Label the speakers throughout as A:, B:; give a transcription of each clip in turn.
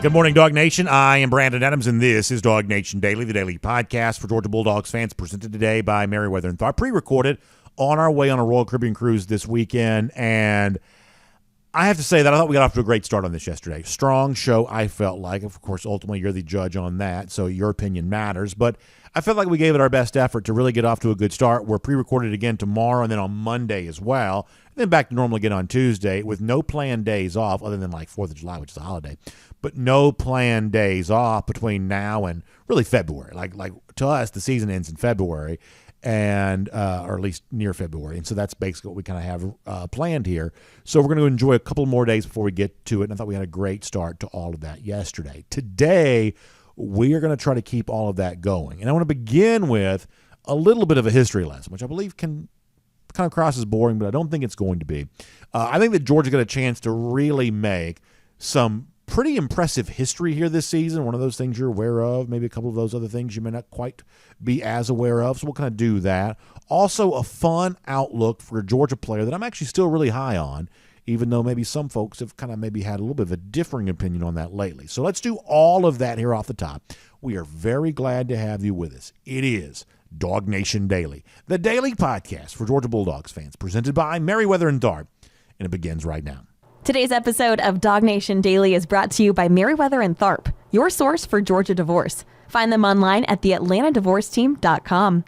A: Good morning, Dawg Nation. I am Brandon Adams, and this is DawgNation Daily, the daily podcast for Georgia Bulldogs fans, presented today by Meriwether and Tharp, pre-recorded on our way on a Royal Caribbean cruise this weekend. And I have to say that I thought we got off to a great start on this yesterday. Strong show, I felt like. Of course, ultimately, you're the judge on that, so your opinion matters. But I felt like we gave it our best effort to really get off to a good start. We're pre-recorded again tomorrow and then on Monday as well. And then back to normal again on Tuesday with no planned days off other than like 4th of July, which is a holiday. But no planned days off between now and really February. Like to us, the season ends in February, and or at least near February. And so that's basically what we kind of have planned here. So we're going to enjoy a couple more days before we get to it. And I thought we had a great start to all of that yesterday. Today, we are going to try to keep all of that going. And I want to begin with a little bit of a history lesson, which I believe can kind of cross as boring, but I don't think it's going to be. I think that Georgia got a chance to really make some pretty impressive history here this season. One of those things you're aware of, maybe a couple of those other things you may not quite be as aware of. So we'll kind of do that. Also, a fun outlook for a Georgia player that I'm actually still really high on, even though maybe some folks have kind of maybe had a little bit of a differing opinion on that lately. So let's do all of that here off the top. We are very glad to have you with us. It is DawgNation Daily, the daily podcast for Georgia Bulldogs fans, presented by Meriwether and Tharp, and it begins right now.
B: Today's episode of DawgNation Daily is brought to you by Meriwether and Tharp, your source for Georgia divorce. Find them online at theatlantadivorceteam.com.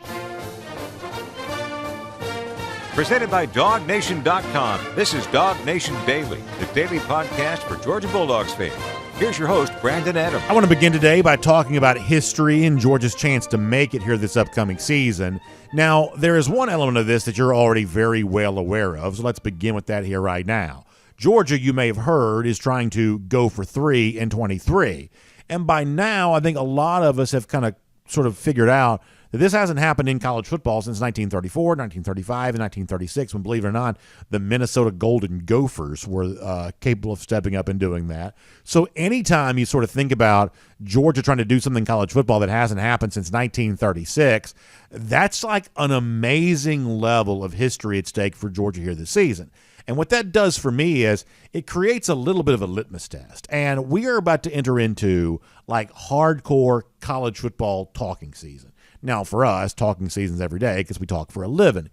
C: Presented by DawgNation.com. This is DawgNation Daily, the daily podcast for Georgia Bulldogs fans. Here's your host, Brandon Adams.
A: I want to begin today by talking about history and Georgia's chance to make it here this upcoming season. Now, there is one element of this that you're already very well aware of, so let's begin with that here right now. Georgia, you may have heard, is trying to go for 3 in 23. And by now, I think a lot of us have kind of sort of figured out that this hasn't happened in college football since 1934, 1935, and 1936, when, believe it or not, the Minnesota Golden Gophers were capable of stepping up and doing that. So anytime you sort of think about Georgia trying to do something in college football that hasn't happened since 1936, that's like an amazing level of history at stake for Georgia here this season. And what that does for me is it creates a little bit of a litmus test. And we are about to enter into like hardcore college football talking season. Now, for us, talking season's every day because we talk for a living.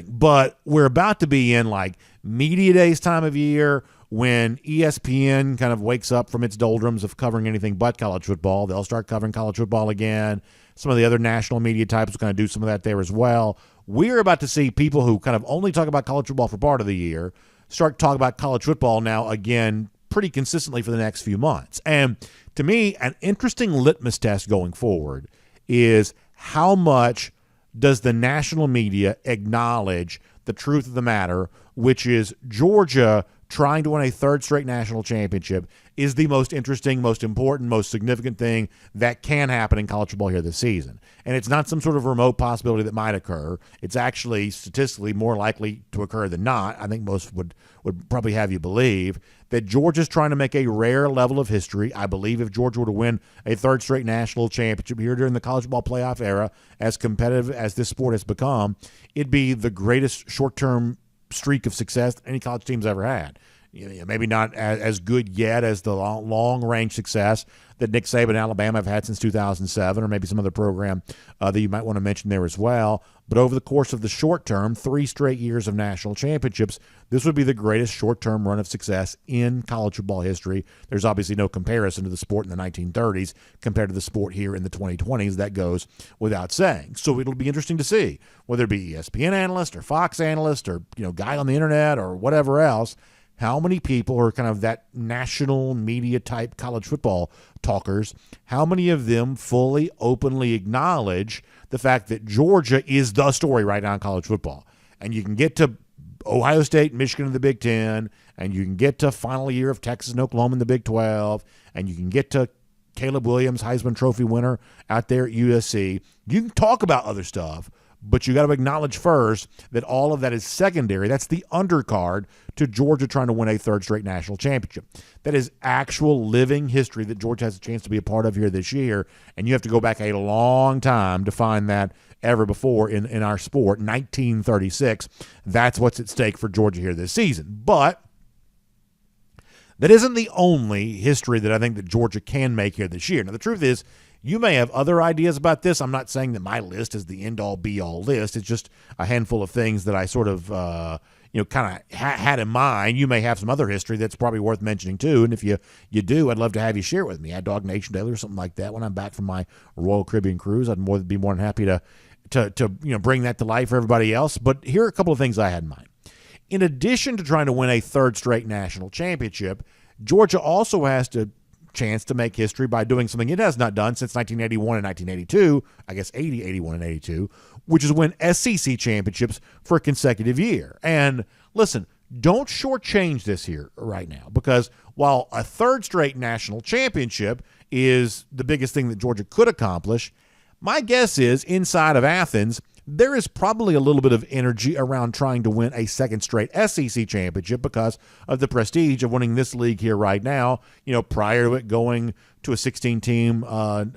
A: But we're about to be in like media days time of year when ESPN kind of wakes up from its doldrums of covering anything but college football. They'll start covering college football again. Some of the other national media types will kind of do some of that there as well. We're about to see people who kind of only talk about college football for part of the year start talking about college football now again pretty consistently for the next few months. And to me, an interesting litmus test going forward is how much does the national media acknowledge the truth of the matter, which is Georgia trying to win a third straight national championship is the most interesting, most important, most significant thing that can happen in college football here this season. And it's not some sort of remote possibility that might occur. It's actually statistically more likely to occur than not. I think most would probably have you believe that Georgia's trying to make a rare level of history. I believe if Georgia were to win a third straight national championship here during the college football playoff era, as competitive as this sport has become, it'd be the greatest short-term streak of success any college team's ever had. Maybe not as good yet as the long-range success that Nick Saban and Alabama have had since 2007, or maybe some other program that you might want to mention there as well. But over the course of the short term, 3 straight years of national championships, this would be the greatest short-term run of success in college football history. There's obviously no comparison to the sport in the 1930s compared to the sport here in the 2020s. That goes without saying. So it'll be interesting to see, whether it be ESPN analyst or Fox analyst or guy on the internet or whatever else, how many people are kind of that national media type college football talkers, how many of them fully, openly acknowledge the fact that Georgia is the story right now in college football? And you can get to Ohio State, Michigan in the Big Ten, and you can get to final year of Texas and Oklahoma in the Big 12, and you can get to Caleb Williams, Heisman Trophy winner out there at USC. You can talk about other stuff, but you got to acknowledge first that all of that is secondary. That's the undercard to Georgia trying to win a third straight national championship. That is actual living history that Georgia has a chance to be a part of here this year, and you have to go back a long time to find that ever before in our sport, 1936. That's what's at stake for Georgia here this season. But that isn't the only history that I think that Georgia can make here this year. Now, the truth is, you may have other ideas about this. I'm not saying that my list is the end-all, be-all list. It's just a handful of things that I sort of, kind of had in mind. You may have some other history that's probably worth mentioning too. And if you do, I'd love to have you share it with me at DawgNation Daily or something like that. When I'm back from my Royal Caribbean cruise, I'd be more than happy to bring that to life for everybody else. But here are a couple of things I had in mind. In addition to trying to win a third straight national championship, Georgia also has to chance to make history by doing something it has not done since 1981 and 1982, I guess 80, 81, and 82, which is win SEC championships for a consecutive year. And listen, don't shortchange this here right now, because while a third straight national championship is the biggest thing that Georgia could accomplish, my guess is inside of Athens, there is probably a little bit of energy around trying to win a second straight SEC championship because of the prestige of winning this league here right now, prior to it going to a 16-team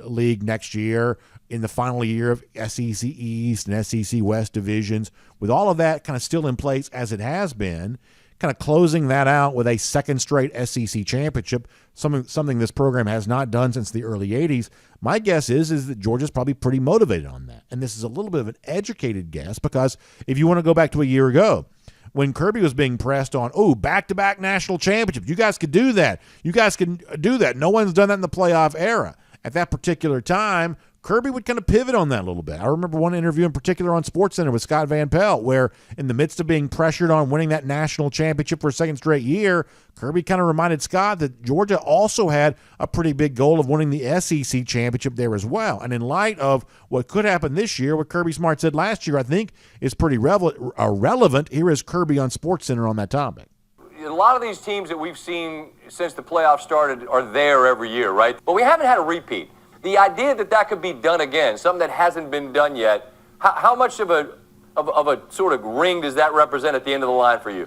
A: league next year in the final year of SEC East and SEC West divisions. With all of that kind of still in place as it has been, kind of closing that out with a second straight SEC championship, something this program has not done since the early 80s. My guess is that Georgia's probably pretty motivated on that. And this is a little bit of an educated guess, because if you want to go back to a year ago, when Kirby was being pressed on, back-to-back national championships, you guys could do that. You guys can do that. No one's done that in the playoff era. At that particular time, Kirby would kind of pivot on that a little bit. I remember one interview in particular on SportsCenter with Scott Van Pelt, where in the midst of being pressured on winning that national championship for a second straight year, Kirby kind of reminded Scott that Georgia also had a pretty big goal of winning the SEC championship there as well. And in light of what could happen this year, what Kirby Smart said last year, I think is pretty relevant. Here is Kirby on SportsCenter on that topic.
D: A lot of these teams that we've seen since the playoffs started are there every year, right? But we haven't had a repeat. The idea that could be done again, something that hasn't been done yet, how much of a sort of ring does that represent at the end of the line for you?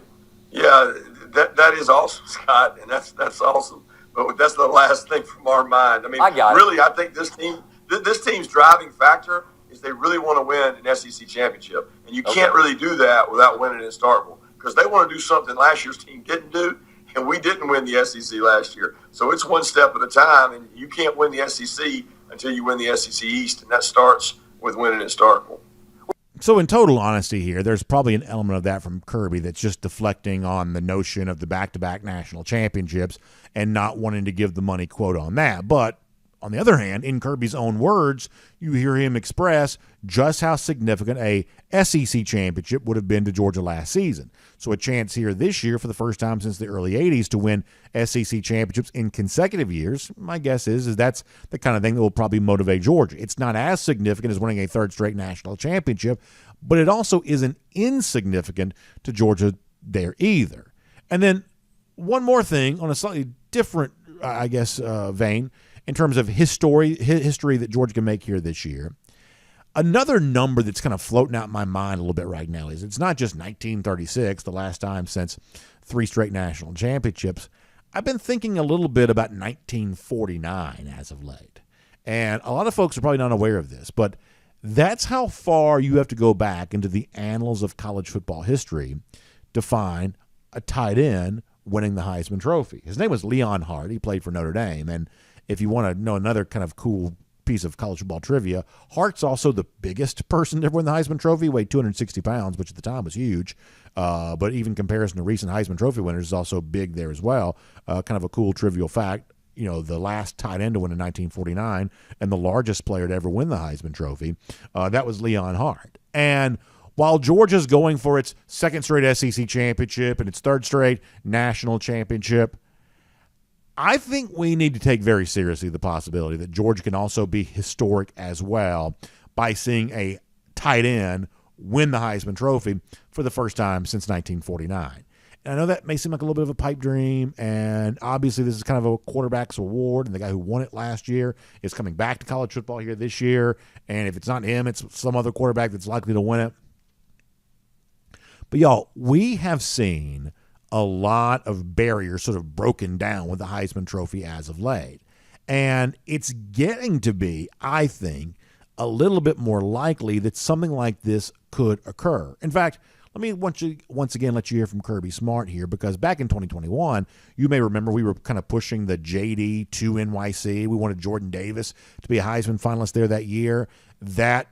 E: Yeah, that is awesome, Scott, and that's awesome. But that's the last thing from our mind. I mean, I think this team's driving factor is they really want to win an SEC championship, and you can't really do that without winning in Starkville, because they want to do something last year's team didn't do. And we didn't win the SEC last year. So it's one step at a time, and you can't win the SEC until you win the SEC East, and that starts with winning at Starkville.
A: So in total honesty here, there's probably an element of that from Kirby that's just deflecting on the notion of the back-to-back national championships and not wanting to give the money quote on that. But on the other hand, in Kirby's own words, you hear him express just how significant a SEC championship would have been to Georgia last season. So a chance here this year for the first time since the early 80s to win SEC championships in consecutive years, my guess is that's the kind of thing that will probably motivate Georgia. It's not as significant as winning a third straight national championship, but it also isn't insignificant to Georgia there either. And then one more thing on a slightly different, vein, in terms of history that Georgia can make here this year. Another number that's kind of floating out in my mind a little bit right now is it's not just 1936, the last time since 3 straight national championships. I've been thinking a little bit about 1949 as of late. And a lot of folks are probably not aware of this, but that's how far you have to go back into the annals of college football history to find a tight end winning the Heisman Trophy. His name was Leon Hart. He played for Notre Dame, and if you want to know another kind of cool piece of college football trivia, Hart's also the biggest person to ever win the Heisman Trophy. He weighed 260 pounds, which at the time was huge. But even in comparison to recent Heisman Trophy winners, is also big there as well. Kind of a cool trivial fact. The last tight end to win in 1949 and the largest player to ever win the Heisman Trophy, that was Leon Hart. And while Georgia's going for its second straight SEC championship and its third straight national championship, I think we need to take very seriously the possibility that Georgia can also be historic as well by seeing a tight end win the Heisman Trophy for the first time since 1949. And I know that may seem like a little bit of a pipe dream, and obviously this is kind of a quarterback's award, and the guy who won it last year is coming back to college football here this year, and if it's not him, it's some other quarterback that's likely to win it. But, y'all, we have seen a lot of barriers sort of broken down with the Heisman Trophy as of late. And it's getting to be, I think, a little bit more likely that something like this could occur. In fact, Let me once again let you hear from Kirby Smart here, because back in 2021, you may remember we were kind of pushing the JD to NYC. We wanted Jordan Davis to be a Heisman finalist there that year. That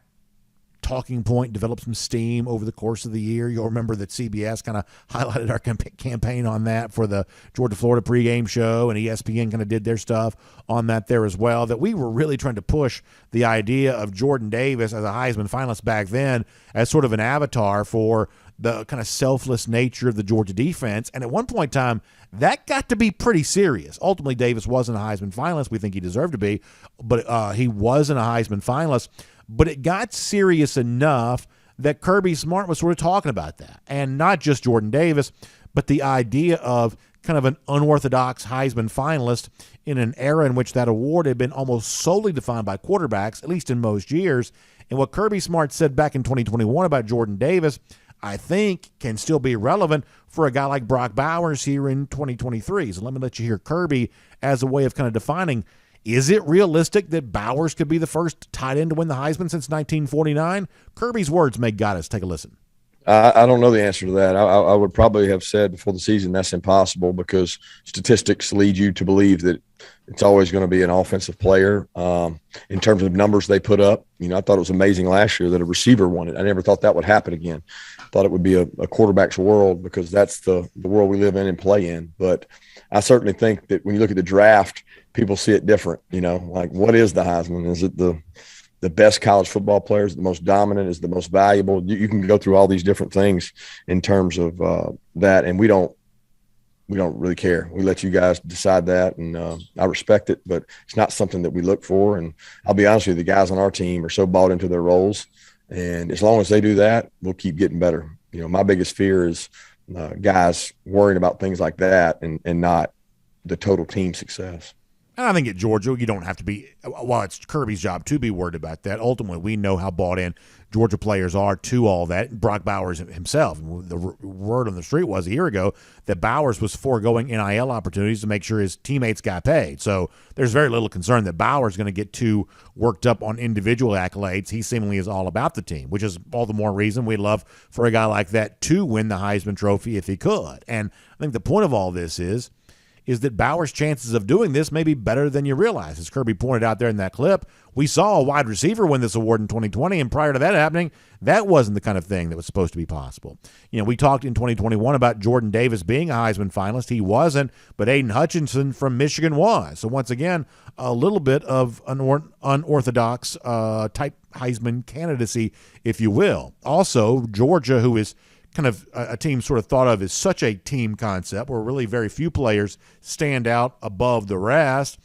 A: talking point developed some steam over the course of the year. You'll remember that CBS kind of highlighted our campaign on that for the Georgia-Florida pregame show, and ESPN kind of did their stuff on that there as well, that we were really trying to push the idea of Jordan Davis as a Heisman finalist back then as sort of an avatar for the kind of selfless nature of the Georgia defense. And at one point in time, that got to be pretty serious. Ultimately, Davis wasn't a Heisman finalist. We think he deserved to be, but he wasn't a Heisman finalist. But it got serious enough that Kirby Smart was sort of talking about that. And not just Jordan Davis, but the idea of kind of an unorthodox Heisman finalist in an era in which that award had been almost solely defined by quarterbacks, at least in most years. And what Kirby Smart said back in 2021 about Jordan Davis, I think can still be relevant for a guy like Brock Bowers here in 2023. So let me let you hear Kirby as a way of kind of defining, is it realistic that Bowers could be the first tight end to win the Heisman since 1949? Kirby's words may guide us. Take a listen.
F: I don't know the answer to that. I would probably have said before the season that's impossible, because statistics lead you to believe that it's always going to be an offensive player. In terms of numbers they put up, I thought it was amazing last year that a receiver won it. I never thought that would happen again. I thought it would be a quarterback's world, because that's the world we live in and play in. But I certainly think that when you look at the draft, people see it different. Like, what is the Heisman? Is it the best college football players, the most dominant, is the most valuable? You can go through all these different things in terms of that, and we don't really care. We let you guys decide that, and I respect it, but it's not something that we look for. And I'll be honest with you, the guys on our team are so bought into their roles, and as long as they do that, we'll keep getting better. My biggest fear is guys worrying about things like that and not the total team success.
A: And I think at Georgia, you don't have to be, while it's Kirby's job to be worried about that, ultimately we know how bought in Georgia players are to all that. Brock Bowers himself, the word on the street was a year ago that Bowers was foregoing NIL opportunities to make sure his teammates got paid. So there's very little concern that Bowers is going to get too worked up on individual accolades. He seemingly is all about the team, which is all the more reason we'd love for a guy like that to win the Heisman Trophy if he could. And I think the point of all this is that Bowers' chances of doing this may be better than you realize. As Kirby pointed out there in that clip, we saw a wide receiver win this award in 2020, and prior to that happening, that wasn't the kind of thing that was supposed to be possible. We talked in 2021 about Jordan Davis being a Heisman finalist. He wasn't, but Aiden Hutchinson from Michigan was. So once again, a little bit of unorthodox type Heisman candidacy, if you will. Also, Georgia, who is kind of a team sort of thought of as such a team concept where really very few players stand out above the rest.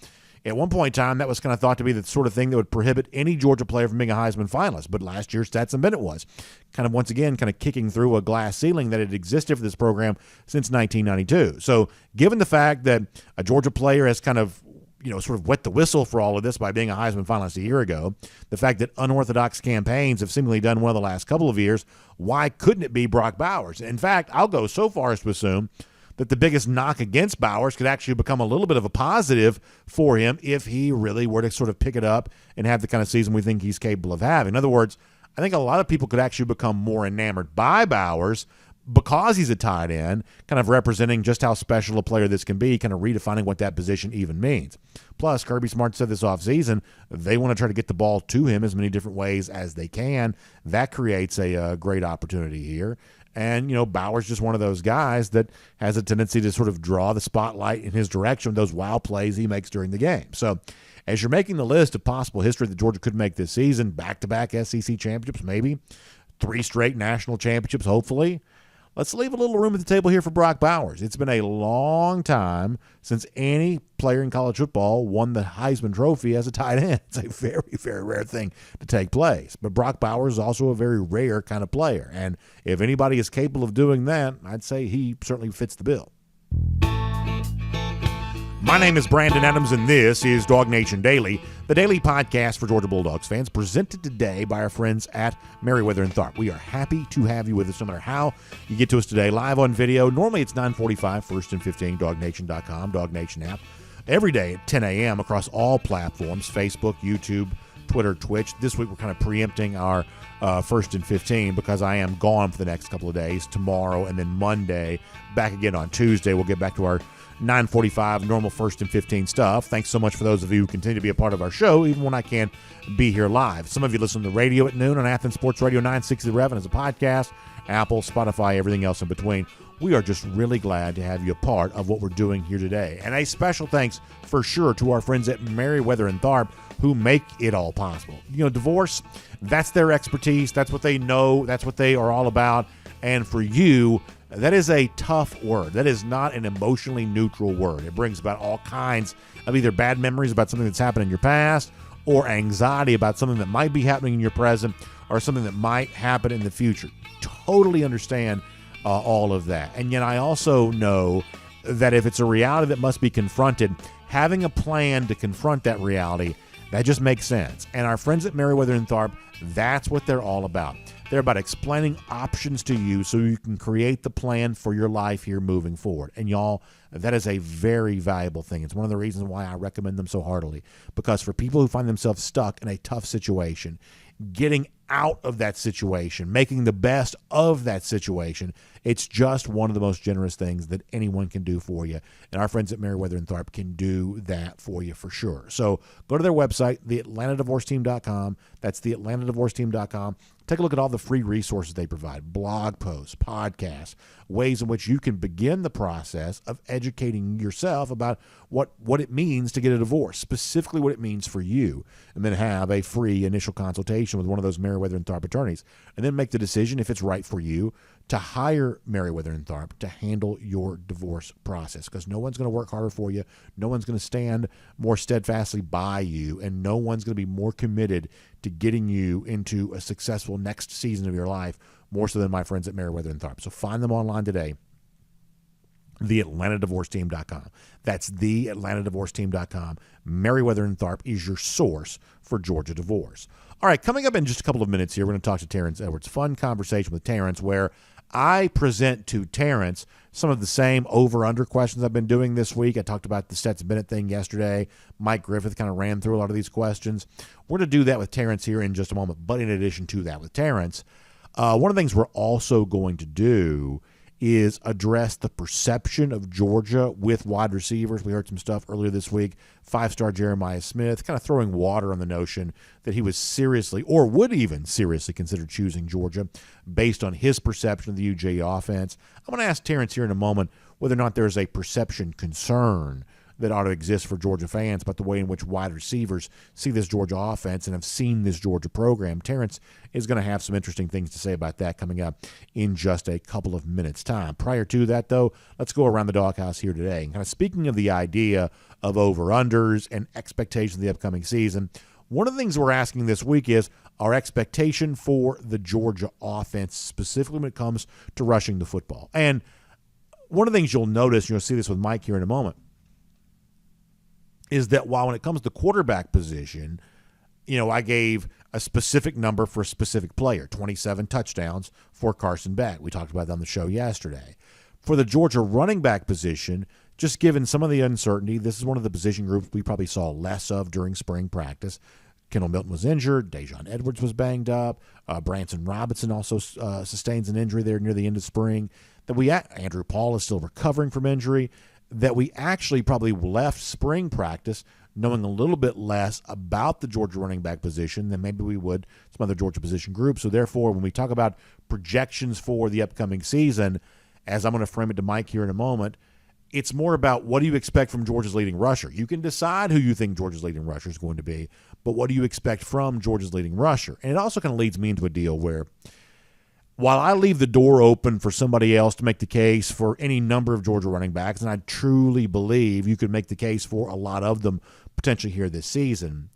A: At one point in time, that was kind of thought to be the sort of thing that would prohibit any Georgia player from being a Heisman finalist. But last year, Stetson Bennett was kind of once again kind of kicking through a glass ceiling that had existed for this program since 1992. So given the fact that a Georgia player has kind of sort of wet the whistle for all of this by being a Heisman finalist a year ago, the fact that unorthodox campaigns have seemingly done well the last couple of years, why couldn't it be Brock Bowers? In fact, I'll go so far as to assume that the biggest knock against Bowers could actually become a little bit of a positive for him if he really were to sort of pick it up and have the kind of season we think he's capable of having. In other words, I think a lot of people could actually become more enamored by Bowers because he's a tight end, kind of representing just how special a player this can be, kind of redefining what that position even means. Plus, Kirby Smart said this offseason, they want to try to get the ball to him as many different ways as they can. That creates a great opportunity here. And, Bowers just one of those guys that has a tendency to sort of draw the spotlight in his direction with those wow plays he makes during the game. So as you're making the list of possible history that Georgia could make this season, back-to-back SEC championships maybe, 3 straight national championships hopefully, let's leave a little room at the table here for Brock Bowers. It's been a long time since any player in college football won the Heisman Trophy as a tight end. It's a very, very rare thing to take place. But Brock Bowers is also a very rare kind of player. And if anybody is capable of doing that, I'd say he certainly fits the bill. My name is Brandon Adams, and this is DawgNation Daily, the daily podcast for Georgia Bulldogs fans, presented today by our friends at Merriweather and Tharp. We are happy to have you with us no matter how you get to us today, live on video. Normally it's 9:45, 1st and 15, DawgNation.com, DawgNation app. Every day at 10 a.m. across all platforms, Facebook, YouTube, Twitter, Twitch. This week we're kind of preempting our First and 15 because I am gone for the next couple of days, tomorrow and then Monday. Back again on Tuesday. We'll get back to our 9:45 normal First and 15 stuff. Thanks so much for those of you who continue to be a part of our show, even when I can't be here live. Some of you listen to the radio at noon on Athens Sports Radio 960 The Rev as a podcast, Apple, Spotify, everything else in between. We are just really glad to have you a part of what we're doing here today. And a special thanks for sure to our friends at Merriweather and Tharp who make it all possible. You know, divorce, that's their expertise. That's what they know. That's what they are all about. And for you, that is a tough word. That is not an emotionally neutral word. It brings about all kinds of either bad memories about something that's happened in your past or anxiety about something that might be happening in your present or something that might happen in the future. Totally understand all of that. And yet I also know that if it's a reality that must be confronted, having a plan to confront that reality, that just makes sense. And our friends at Merriweather and Tharp, that's what they're all about. They're about explaining options to you so you can create the plan for your life here moving forward. And y'all, that is a very valuable thing. It's one of the reasons why I recommend them so heartily. Because for people who find themselves stuck in a tough situation, getting out of that situation, making the best of that situation, it's just one of the most generous things that anyone can do for you. And our friends at Merriweather and Tharp can do that for you for sure. So go to their website, theatlantadivorceteam.com. That's theatlantadivorceteam.com. Take a look at all the free resources they provide, blog posts, podcasts, ways in which you can begin the process of educating yourself about what it means to get a divorce, specifically what it means for you, and then have a free initial consultation with one of those Merriweather and Tharp attorneys, and then make the decision if it's right for you to hire Merriweather and Tharp to handle your divorce process, because no one's going to work harder for you, no one's going to stand more steadfastly by you, and no one's going to be more committed to getting you into a successful next season of your life, more so than my friends at Merriweather and Tharp. So find them online today, theatlantadivorceteam.com. That's theatlantadivorceteam.com. Merriweather and Tharp is your source for Georgia divorce. All right, coming up in just a couple of minutes here, we're going to talk to Terrence Edwards. Fun conversation with Terrence where I present to Terrence some of the same over-under questions I've been doing this week. I talked about the Stetson Bennett thing yesterday. Mike Griffith kind of ran through a lot of these questions. We're going to do that with Terrence here in just a moment. But in addition to that with Terrence, one of the things we're also going to do is address the perception of Georgia with wide receivers. We heard some stuff earlier this week. 5-star Jeremiah Smith kind of throwing water on the notion that he was seriously or would even seriously consider choosing Georgia based on his perception of the UGA offense. I'm going to ask Terrence here in a moment whether or not there's a perception concern that ought to exist for Georgia fans about the way in which wide receivers see this Georgia offense and have seen this Georgia program. Terrence is going to have some interesting things to say about that coming up in just a couple of minutes' time. Prior to that, though, let's go around the Dawghouse here today. And kind of speaking of the idea of over-unders and expectations of the upcoming season, one of the things we're asking this week is our expectation for the Georgia offense, specifically when it comes to rushing the football. And one of the things you'll notice, you'll see this with Mike here in a moment, is that while when it comes to quarterback position, you know, I gave a specific number for a specific player, 27 touchdowns for Carson Beck. We talked about that on the show yesterday. For the Georgia running back position, just given some of the uncertainty, this is one of the position groups we probably saw less of during spring practice. Kendall Milton was injured. Dejon Edwards was banged up. Branson Robinson also sustains an injury there near the end of spring. Andrew Paul is still recovering from injury. That we actually probably left spring practice knowing a little bit less about the Georgia running back position than maybe we would some other Georgia position groups. So therefore, when we talk about projections for the upcoming season, as I'm going to frame it to Mike here in a moment, it's more about what do you expect from Georgia's leading rusher. You can decide who you think Georgia's leading rusher is going to be, but what do you expect from Georgia's leading rusher? And it also kind of leads me into a deal where while I leave the door open for somebody else to make the case for any number of Georgia running backs, and I truly believe you could make the case for a lot of them potentially here this season,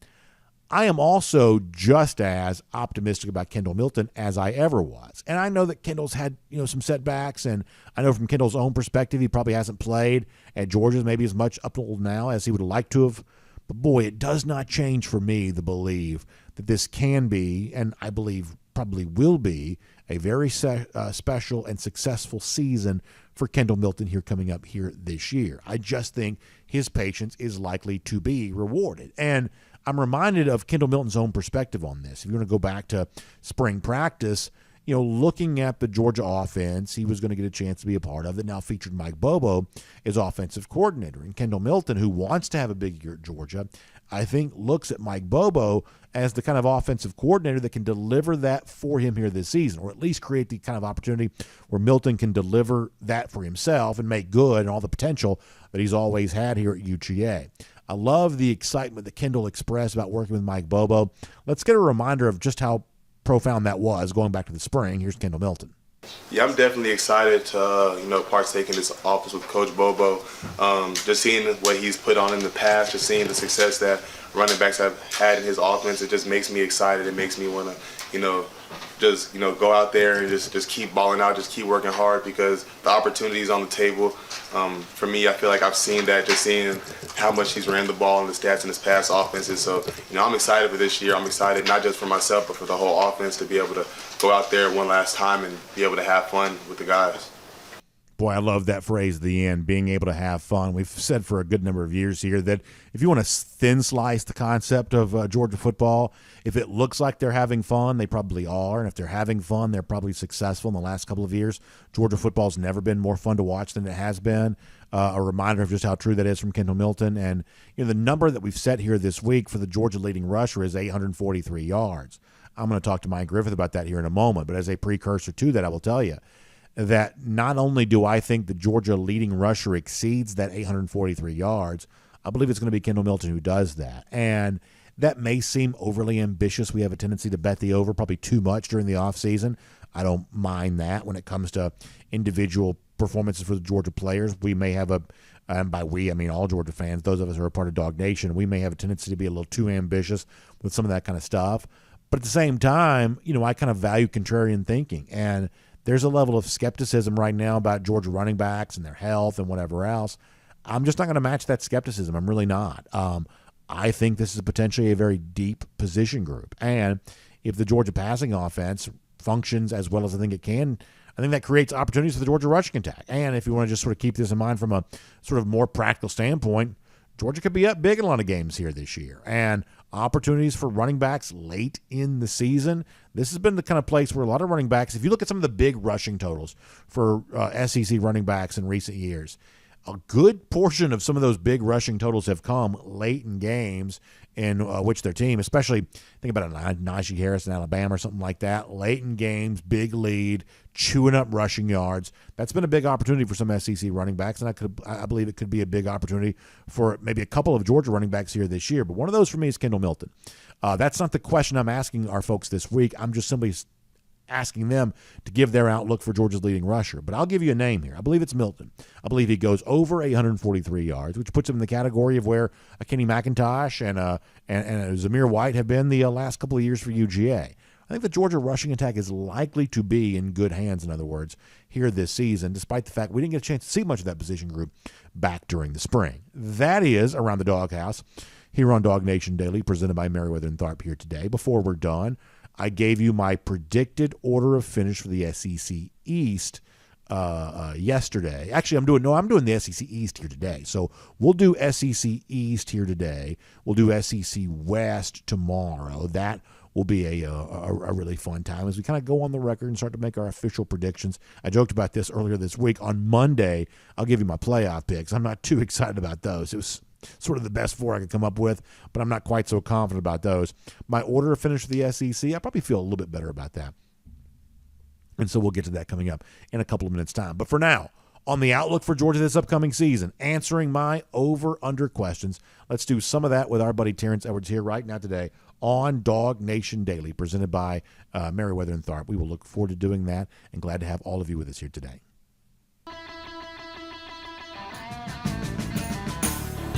A: I am also just as optimistic about Kendall Milton as I ever was. And I know that Kendall's had, some setbacks, and I know from Kendall's own perspective, he probably hasn't played at Georgia maybe as much up until now as he would like to have. But boy, it does not change for me the belief that this can be, and I believe probably will be, a very special and successful season for Kendall Milton here coming up here this year. I just think his patience is likely to be rewarded. And I'm reminded of Kendall Milton's own perspective on this. If you want to go back to spring practice, looking at the Georgia offense, he was going to get a chance to be a part of it. Now featured Mike Bobo as offensive coordinator. And Kendall Milton, who wants to have a big year at Georgia, I think looks at Mike Bobo as the kind of offensive coordinator that can deliver that for him here this season, or at least create the kind of opportunity where Milton can deliver that for himself and make good and all the potential that he's always had here at UGA. I love the excitement that Kendall expressed about working with Mike Bobo. Let's get a reminder of just how profound that was going back to the spring. Here's Kendall Milton.
G: Yeah, I'm definitely excited to partake in this office with Coach Bobo. Just seeing what he's put on in the past, just seeing the success that running backs have had in his offense, it just makes me excited. It makes me want to, go out there and just keep balling out, just keep working hard because the opportunity is on the table. For me, I feel like I've seen that, just seeing how much he's ran the ball and the stats in his past offenses. So, I'm excited for this year. I'm excited not just for myself, but for the whole offense to be able to go out there one last time and be able to have fun with the guys.
A: Boy, I love that phrase at the end, being able to have fun. We've said for a good number of years here that if you want to thin slice the concept of Georgia football, if it looks like they're having fun, they probably are. And if they're having fun, they're probably successful in the last couple of years. Georgia football's never been more fun to watch than it has been. A reminder of just how true that is from Kendall Milton. And the number that we've set here this week for the Georgia leading rusher is 843 yards. I'm going to talk to Mike Griffith about that here in a moment. But as a precursor to that, I will tell you that not only do I think the Georgia leading rusher exceeds that 843 yards, I believe it's going to be Kendall Milton who does that. And that may seem overly ambitious. We have a tendency to bet the over probably too much during the offseason. I don't mind that when it comes to individual performances for the Georgia players. We may have and by we, I mean all Georgia fans, those of us who are part of DawgNation, we may have a tendency to be a little too ambitious with some of that kind of stuff. But at the same time, I kind of value contrarian thinking. And there's a level of skepticism right now about Georgia running backs and their health and whatever else. I'm just not going to match that skepticism. I'm really not. I think this is potentially a very deep position group. And if the Georgia passing offense functions as well as I think it can, I think that creates opportunities for the Georgia rushing attack. And if you want to just sort of keep this in mind from a sort of more practical standpoint, Georgia could be up big in a lot of games here this year. And opportunities for running backs late in the season. This has been the kind of place where a lot of running backs, if you look at some of the big rushing totals for SEC running backs in recent years, a good portion of some of those big rushing totals have come late in games in which their team, especially think about Najee Harris in Alabama or something like that, late in games, big lead, chewing up rushing yards. That's been a big opportunity for some SEC running backs, and I believe it could be a big opportunity for maybe a couple of Georgia running backs here this year. But one of those for me is Kendall Milton. That's not the question I'm asking our folks this week. I'm just simply asking them to give their outlook for Georgia's leading rusher. But I'll give you a name here. I believe it's Milton. I believe he goes over 843 yards, which puts him in the category of where a Kenny McIntosh and Zamir White have been the last couple of years for UGA. I think the Georgia rushing attack is likely to be in good hands, in other words, here this season, despite the fact we didn't get a chance to see much of that position group back during the spring. That is Around the Dawghouse here on DawgNation Daily, presented by Merriweather and Tharp here today. Before we're done, I gave you my predicted order of finish for the SEC East yesterday. Actually, I'm doing the SEC East here today. So we'll do SEC East here today. We'll do SEC West tomorrow. That will be a really fun time as we kind of go on the record and start to make our official predictions. I joked about this earlier this week. On Monday, I'll give you my playoff picks. I'm not too excited about those. It was sort of the best four I could come up with, but I'm not quite so confident about those. My order of finish for the SEC, I probably feel a little bit better about that. And so we'll get to that coming up in a couple of minutes' time. But for now, on the outlook for Georgia this upcoming season, answering my over-under questions, let's do some of that with our buddy Terrence Edwards here right now today on DawgNation Daily, presented by Merriweather and Tharp. We will look forward to doing that and glad to have all of you with us here today.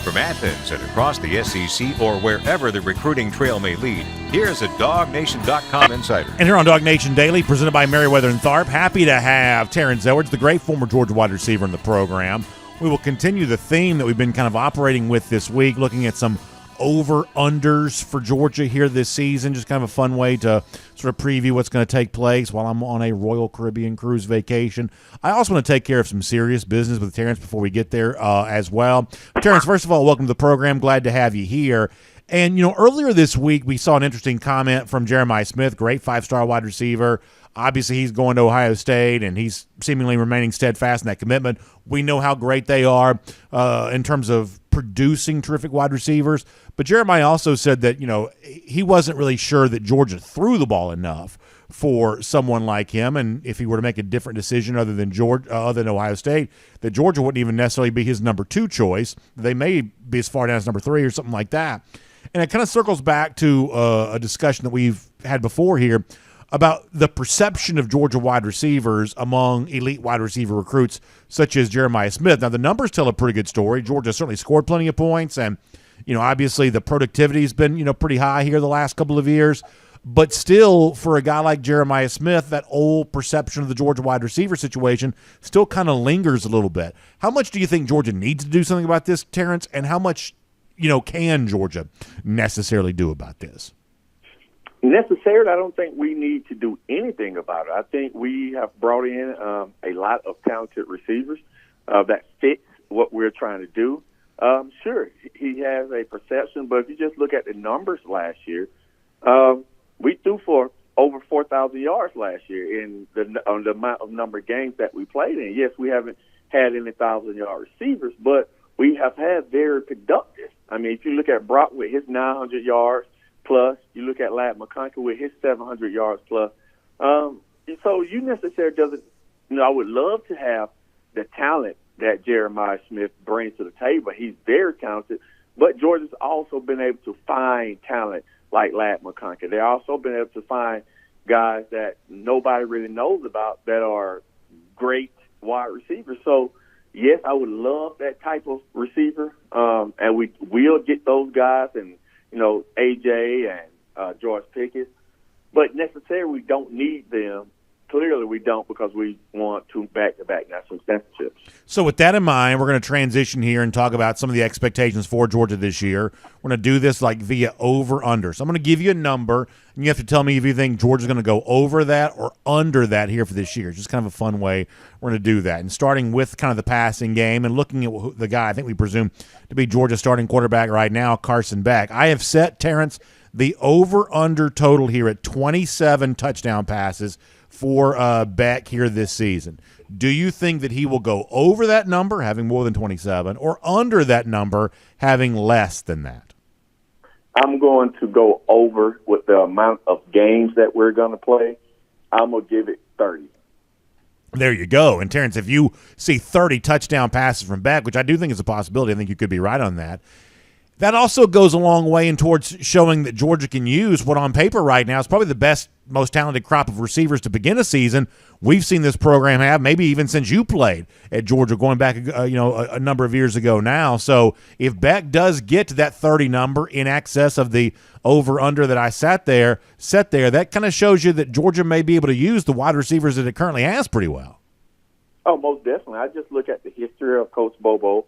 C: From Athens and across the SEC or wherever the recruiting trail may lead, here's a DawgNation.com insider.
A: And here on DawgNation Daily, presented by Merriweather and Tharp, happy to have Terrence Edwards, the great former Georgia wide receiver, in the program. We will continue the theme that we've been kind of operating with this week, looking at some over-unders for Georgia here this season? Just kind of a fun way to sort of preview what's going to take place while I'm on a Royal Caribbean cruise vacation. I also want to take care of some serious business with Terrence before we get there as well. Terrence, first of all, welcome to the program. Glad to have you here. And, earlier this week we saw an interesting comment from Jeremiah Smith, great five-star wide receiver. Obviously, he's going to Ohio State, and he's seemingly remaining steadfast in that commitment. We know how great they are in terms of producing terrific wide receivers. But Jeremiah also said that, he wasn't really sure that Georgia threw the ball enough for someone like him, and if he were to make a different decision other than Ohio State, that Georgia wouldn't even necessarily be his number 2 choice. They may be as far down as number 3 or something like that. And it kind of circles back to a discussion that we've had before here about the perception of Georgia wide receivers among elite wide receiver recruits such as Jeremiah Smith. Now, the numbers tell a pretty good story. Georgia certainly scored plenty of points, and, obviously the productivity has been, pretty high here the last couple of years. But still, for a guy like Jeremiah Smith, that old perception of the Georgia wide receiver situation still kind of lingers a little bit. How much do you think Georgia needs to do something about this, Terrence, and how much, can Georgia necessarily do about this?
H: Necessarily, I don't think we need to do anything about it. I think we have brought in a lot of talented receivers that fits what we're trying to do. Sure, he has a perception, but if you just look at the numbers last year, we threw for over 4,000 yards last year on the amount of number of games that we played in. Yes, we haven't had any 1,000-yard receivers, but we have had very productive. I mean, if you look at Brock with his 900 yards, plus, you look at Ladd McConkey with his 700 yards plus. So you necessarily doesn't, I would love to have the talent that Jeremiah Smith brings to the table. He's very talented, but Georgia's also been able to find talent like Ladd McConkey. They've also been able to find guys that nobody really knows about that are great wide receivers. So, yes, I would love that type of receiver, and we will get those guys and, AJ and George Pickens. But necessarily we don't need them. Clearly we don't, because we want 2 back-to-back national championships.
A: So with that in mind, we're going to transition here and talk about some of the expectations for Georgia this year. We're going to do this via over-under. So I'm going to give you a number, and you have to tell me if you think Georgia's going to go over that or under that here for this year. It's just kind of a fun way we're going to do that. And starting with kind of the passing game and looking at the guy I think we presume to be Georgia's starting quarterback right now, Carson Beck. I have set, Terrence, the over-under total here at 27 touchdown passes for Beck here this season. Do you think that he will go over that number, having more than 27, or under that number, having less than that?
H: I'm going to go over with the amount of games that we're going to play. I'm going to give it 30.
A: There you go. And, Terrence, if you see 30 touchdown passes from Beck, which I do think is a possibility, I think you could be right on that, that also goes a long way in towards showing that Georgia can use what on paper right now is probably the best, most talented crop of receivers to begin a season we've seen this program have, maybe even since you played at Georgia going back a number of years ago now. So if Beck does get to that 30 number in excess of the over-under that I set there, that kind of shows you that Georgia may be able to use the wide receivers that it currently has pretty well.
H: Oh, most definitely. I just look at the history of Coach Bobo,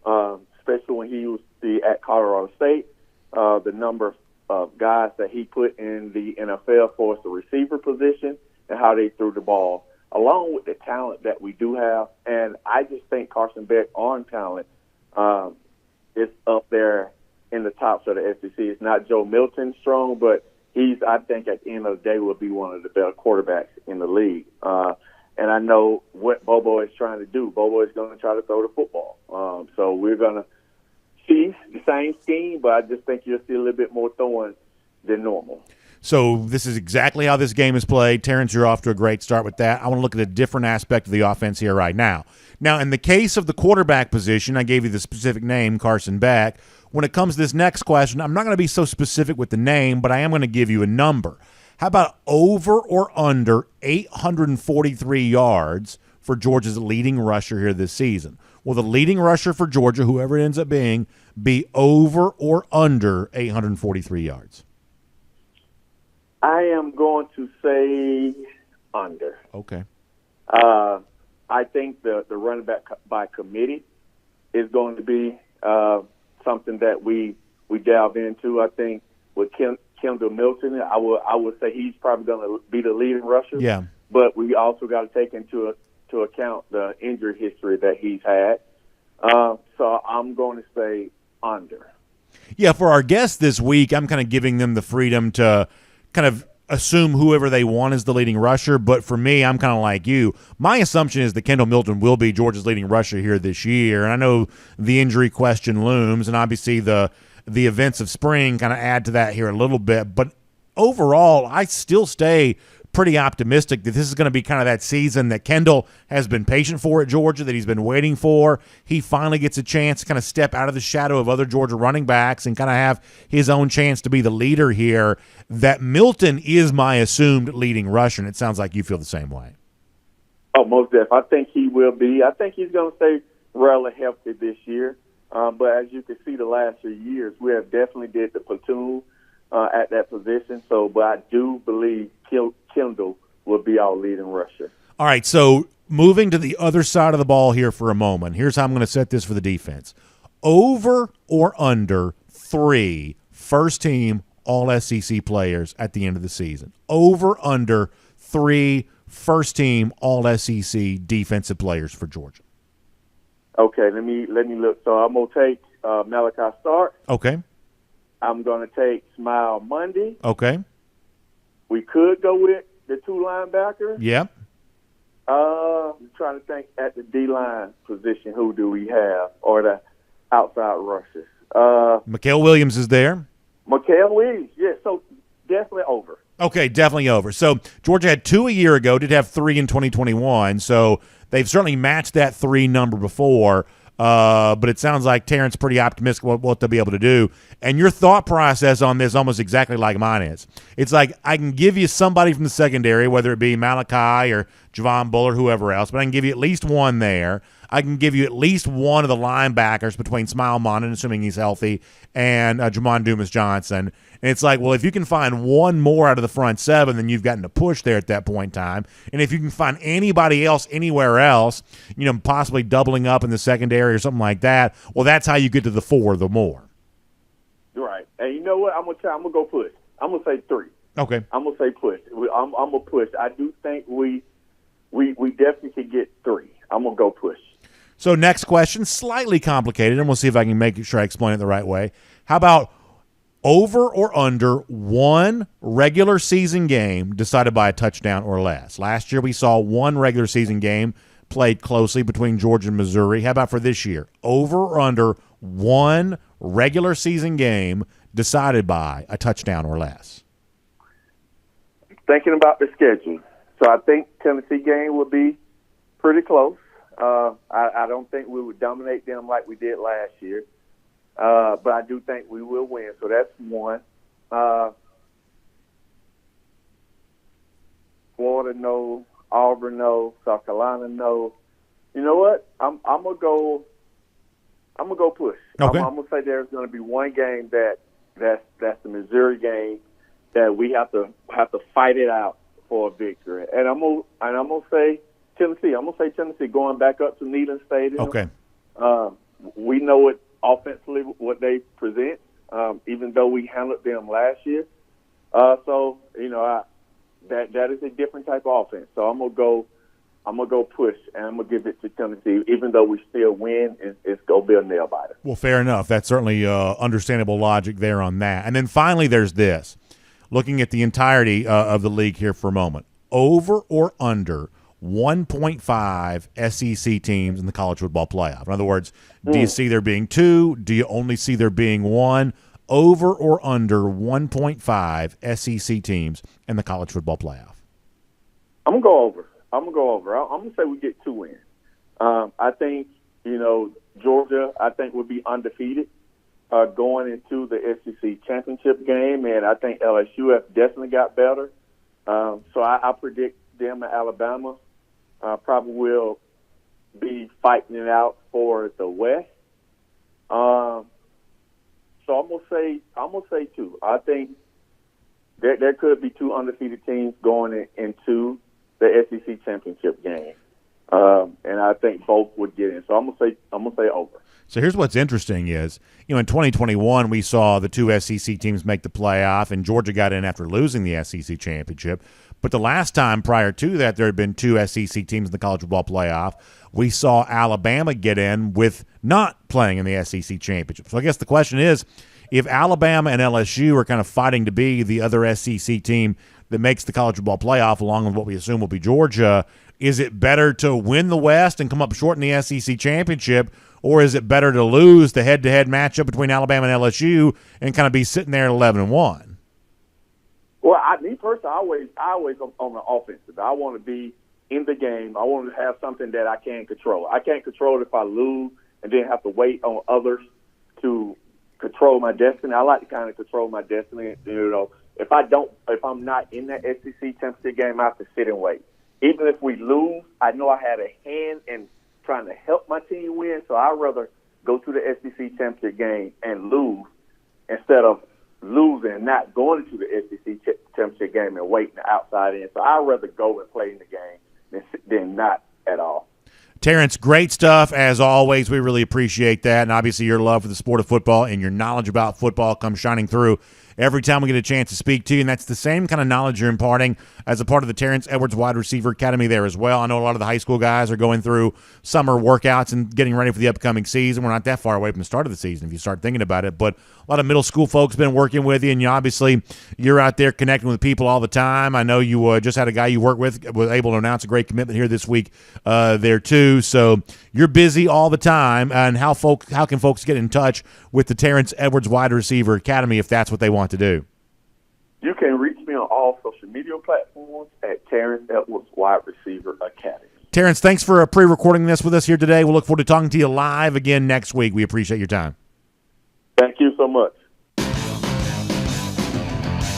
H: especially when he was at Colorado State, the number of guys that he put in the NFL for the receiver position and how they threw the ball, along with the talent that we do have. And I just think Carson Beck on talent is up there in the tops of the SEC. It's not Joe Milton strong, but I think at the end of the day, will be one of the better quarterbacks in the league. And I know what Bobo is trying to do. Bobo is going to try to throw the football. So we're going to see the same scheme, but I just think you'll see a little bit more throwing than normal.
A: So this is exactly how this game is played. Terrence, you're off to a great start with that. I want to look at a different aspect of the offense here right now. Now, in the case of the quarterback position, I gave you the specific name, Carson Beck. When it comes to this next question, I'm not going to be so specific with the name, but I am going to give you a number. How about over or under 843 yards for Georgia's leading rusher here this season? Will the leading rusher for Georgia, whoever it ends up being, be over or under 843 yards?
H: I am going to say under.
A: Okay.
H: I think the running back by committee is going to be something that we we delve into. I think with Kendall Milton, I would say he's probably going to be the leading rusher.
A: Yeah.
H: But we also got to take into account the injury history that he's had. So I'm going to say under.
A: Yeah, for our guests this week, I'm kind of giving them the freedom to kind of assume whoever they want is the leading rusher. But for me, I'm kind of like you. My assumption is that Kendall Milton will be Georgia's leading rusher here this year. And I know the injury question looms, and obviously the events of spring kind of add to that here a little bit. But overall, I still stay pretty optimistic that this is going to be kind of that season that Kendall has been patient for at Georgia, that he's been waiting for. He finally gets a chance to kind of step out of the shadow of other Georgia running backs and kind of have his own chance to be the leader here. That Milton is my assumed leading rusher, and it sounds like you feel the same way.
H: Oh, most definitely. I think he will be. I think he's going to stay relatively healthy this year. But as you can see, the last 3 years, we have definitely did the platoon at that position. But I do believe Kendall will be our leading rusher.
A: All right, so moving to the other side of the ball here for a moment. Here's how I'm going to set this for the defense. Over or under 3 first-team All-SEC players at the end of the season. Over, under 3 first-team All-SEC defensive players for Georgia.
H: Okay, let me look. So I'm going to take Malachi Stark.
A: Okay.
H: I'm going to take Smile Monday.
A: Okay.
H: We could go with the 2 linebackers.
A: Yep.
H: I'm trying to think at the D-line position, who do we have? Or the outside rushers.
A: Mikael Williams is there.
H: Mikael Williams, yes. So definitely over.
A: Okay, definitely over. So Georgia had 2 a year ago, did have 3 in 2021. So they've certainly matched that 3 number before. But it sounds like Terrence pretty optimistic what they'll be able to do. And your thought process on this almost exactly like mine is. It's like I can give you somebody from the secondary, whether it be Malachi or Javon Bullard, whoever else, but I can give you at least one there. I can give you at least one of the linebackers between Smile Mondon, assuming he's healthy, and Jamon Dumas-Johnson. And it's like, well, if you can find one more out of the front 7, then you've gotten to push there at that point in time. And if you can find anybody else anywhere else, possibly doubling up in the secondary or something like that, well, that's how you get to the 4 the more.
H: Right. And you know what? I'm gonna go push. I'm gonna say 3.
A: Okay.
H: I'm gonna say push. I'm gonna push. I do think we definitely could get 3. I'm gonna go push.
A: So next question, slightly complicated, and we'll see if I can make sure I explain it the right way. How about over or under 1 regular season game decided by a touchdown or less? Last year we saw 1 regular season game played closely between Georgia and Missouri. How about for this year? Over or under 1 regular season game decided by a touchdown or less?
H: Thinking about the schedule. So I think Tennessee game will be pretty close. I don't think we would dominate them like we did last year. But I do think we will win. So that's 1. Florida, no. Auburn, no. South Carolina, no. You know what? I'm gonna go push.
A: Okay.
H: I'm gonna say there's gonna be one game that's the Missouri game that we have to fight it out for a victory. And I'm gonna say Tennessee. I'm gonna say Tennessee going back up to Neyland Stadium.
A: Okay.
H: We know it offensively what they present, even though we handled them last year. So that is a different type of offense. So I'm gonna go push, and I'm gonna give it to Tennessee. Even though we still win, it's gonna be a nail biter.
A: Well, fair enough. That's certainly understandable logic there on that. And then finally, there's this. Looking at the entirety of the league here for a moment, over or under 1.5 SEC teams in the college football playoff. In other words, do you see there being 2? Do you only see there being 1? Over or under 1.5 SEC teams in the college football playoff?
H: I'm going to go over. I'm going to say we get 2 wins. I think, Georgia, I think, would be undefeated going into the SEC championship game, and I think LSU have definitely got better. So I predict them and Alabama probably will be fighting it out for the West. So I'm gonna say 2. I think there could be 2 undefeated teams going into the SEC championship game. and I think both would get in. So I'm gonna say over.
A: So here's what's interesting is, in 2021 we saw the two SEC teams make the playoff, and Georgia got in after losing the SEC championship. But the last time prior to that there had been two SEC teams in the college football playoff, we saw Alabama get in with not playing in the SEC championship. So I guess the question is, if Alabama and LSU are kind of fighting to be the other SEC team that makes the college football playoff, along with what we assume will be Georgia, is it better to win the West and come up short in the SEC championship, or is it better to lose the head-to-head matchup between Alabama and LSU and kind of be sitting there at 11-1?
H: Well, me personally, I always on the offensive. I want to be in the game. I want to have something that I can control. I can't control it if I lose and then have to wait on others to control my destiny. I like to kind of control my destiny. If I'm not in that SEC championship game, I have to sit and wait. Even if we lose, I know I had a hand in trying to help my team win, so I'd rather go to the SEC championship game and lose instead of losing and not going to the SEC championship game and waiting the outside in. So I'd rather go and play in the game than not at all.
A: Terrence, great stuff as always. We really appreciate that, and obviously your love for the sport of football and your knowledge about football comes shining through every time we get a chance to speak to you, and that's the same kind of knowledge you're imparting as a part of the Terrence Edwards Wide Receiver Academy there as well. I know a lot of the high school guys are going through summer workouts and getting ready for the upcoming season. We're not that far away from the start of the season if you start thinking about it, but a lot of middle school folks been working with you, and you're out there connecting with people all the time. I know you just had a guy you work with was able to announce a great commitment here this week there too, so you're busy all the time. And how can folks get in touch with the Terrence Edwards Wide Receiver Academy if that's what they want to do?
H: You can reach me on all social media platforms at Terrence Edwards Wide Receiver Academy.
A: Terrence, thanks for pre-recording this with us here today. We'll look forward to talking to you live again next week. We appreciate your time.
H: Thank you so much.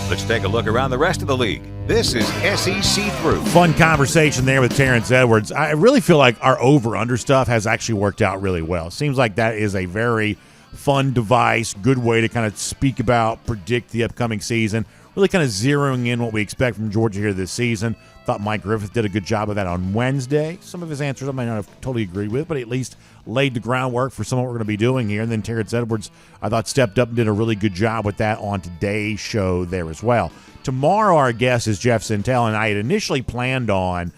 C: Let's take a look around the rest of the league. This is SEC Through.
A: Fun conversation there with Terrence Edwards. I really feel like our over-under stuff has actually worked out really well. Seems like that is a very fun device, good way to kind of speak about, predict the upcoming season, really kind of zeroing in what we expect from Georgia here this season. Thought Mike Griffith did a good job of that on Wednesday. Some of his answers I might not have totally agreed with, but he at least laid the groundwork for some of what we're going to be doing here. And then Terrence Edwards, I thought, stepped up and did a really good job with that on today's show there as well. Tomorrow, our guest is Jeff Sintel, and I had initially planned on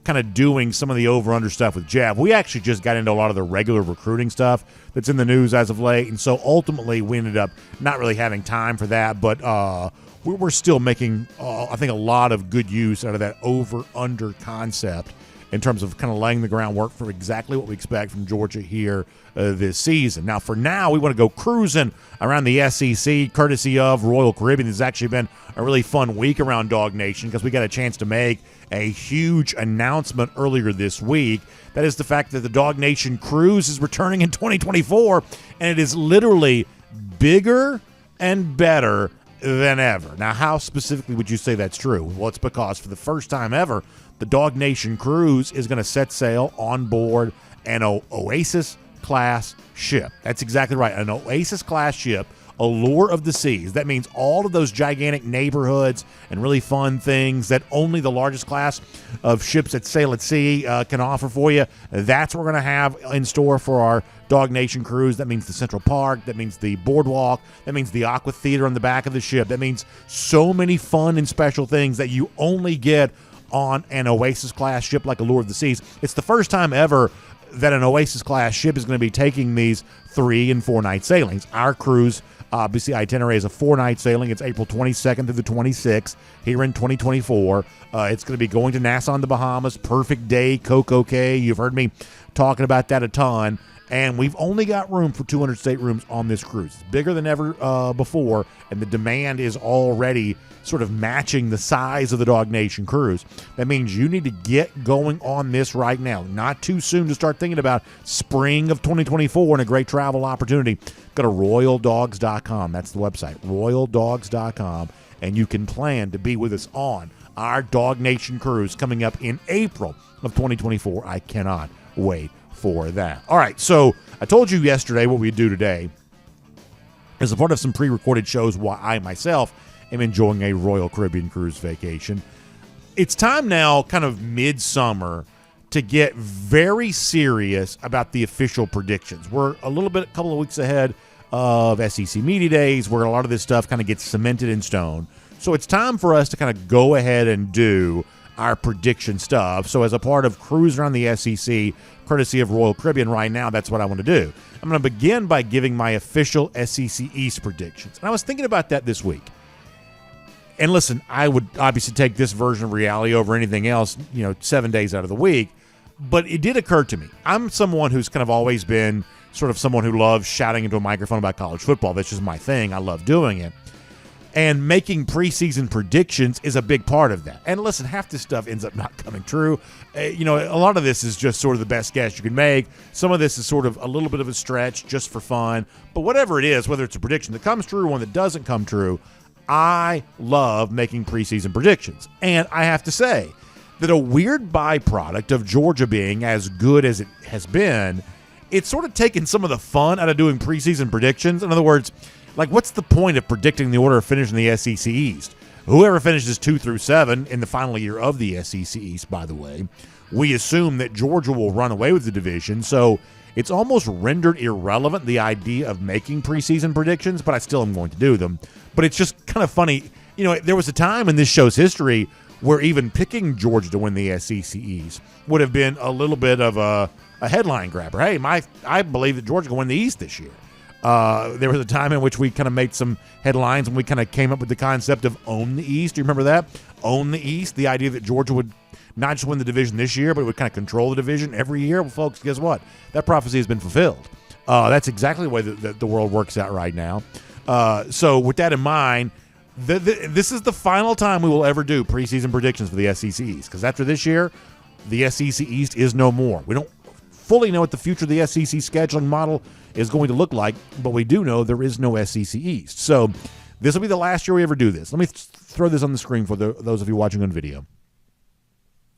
A: kind of doing some of the over-under stuff with Jeff. We actually just got into a lot of the regular recruiting stuff that's in the news as of late, and so ultimately we ended up not really having time for that, but we're still making, I think, a lot of good use out of that over-under concept in terms of kind of laying the groundwork for exactly what we expect from Georgia here this season. Now, for now, we want to go cruising around the SEC, courtesy of Royal Caribbean. It's actually been a really fun week around DawgNation because we got a chance to make a huge announcement earlier this week. That is the fact that the DawgNation Cruise is returning in 2024, and it is literally bigger and better than ever. Now, how specifically would you say that's true? Well, it's because for the first time ever, the DawgNation Cruise is going to set sail on board an Oasis-class ship. That's exactly right, an Oasis-class ship, Allure of the Seas. That means all of those gigantic neighborhoods and really fun things that only the largest class of ships that sail at sea can offer for you. That's what we're going to have in store for our DawgNation Cruise. That means the Central Park. That means the boardwalk. That means the Aqua Theater on the back of the ship. That means so many fun and special things that you only get on an Oasis-class ship like Allure of the Seas. It's the first time ever that an Oasis-class ship is going to be taking these 3- and 4-night sailings. Our cruise, obviously, itinerary is a 4-night sailing. It's April 22nd through the 26th here in 2024. It's going to be going to Nassau in the Bahamas, Perfect Day, Coco Cay. You've heard me talking about that a ton. And we've only got room for 200 staterooms on this cruise. It's bigger than ever before, and the demand is already sort of matching the size of the DawgNation Cruise. That means you need to get going on this right now. Not too soon to start thinking about spring of 2024 and a great travel opportunity. Go to royaldogs.com. That's the website, royaldogs.com, and you can plan to be with us on our DawgNation Cruise coming up in April of 2024. I cannot wait for that. All right, so I told you yesterday what we'd do today as a part of some pre-recorded shows why I myself am enjoying a Royal Caribbean cruise vacation. It's time now, kind of midsummer, to get very serious about the official predictions. We're a couple of weeks ahead of SEC Media Days, where a lot of this stuff kind of gets cemented in stone. So it's time for us to kind of go ahead and do our prediction stuff. So as a part of cruising around the SEC, courtesy of Royal Caribbean right now, that's what I want to do. I'm going to begin by giving my official SEC East predictions. And I was thinking about that this week. And listen, I would obviously take this version of reality over anything else, 7 days out of the week. But it did occur to me. I'm someone who's kind of always been sort of someone who loves shouting into a microphone about college football. That's just my thing. I love doing it. And making preseason predictions is a big part of that. And listen, half this stuff ends up not coming true. A lot of this is just sort of the best guess you can make. Some of this is sort of a little bit of a stretch just for fun. But whatever it is, whether it's a prediction that comes true or one that doesn't come true, I love making preseason predictions. And I have to say that a weird byproduct of Georgia being as good as it has been, it's sort of taken some of the fun out of doing preseason predictions. In other words, what's the point of predicting the order of finish in the SEC East? Whoever finishes 2 through 7 in the final year of the SEC East, by the way, we assume that Georgia will run away with the division. So it's almost rendered irrelevant, the idea of making preseason predictions, but I still am going to do them. But it's just kind of funny. There was a time in this show's history where even picking Georgia to win the SEC East would have been a little bit of a headline grabber. Hey, I believe that Georgia can win the East this year. There was a time in which we kind of made some headlines and we kind of came up with the concept of own the East. Do you remember that? Own the East, the idea that Georgia would not just win the division this year, but it would kind of control the division every year. Well, folks, guess what? That prophecy has been fulfilled. That's exactly the way that the world works out right now. So with that in mind, this is the final time we will ever do preseason predictions for the SEC East, because after this year, the SEC East is no more. We don't fully know what the future of the SEC scheduling model is going to look like, but we do know there is no SEC East. So this will be the last year we ever do this. Let me throw this on the screen for those of you watching on video.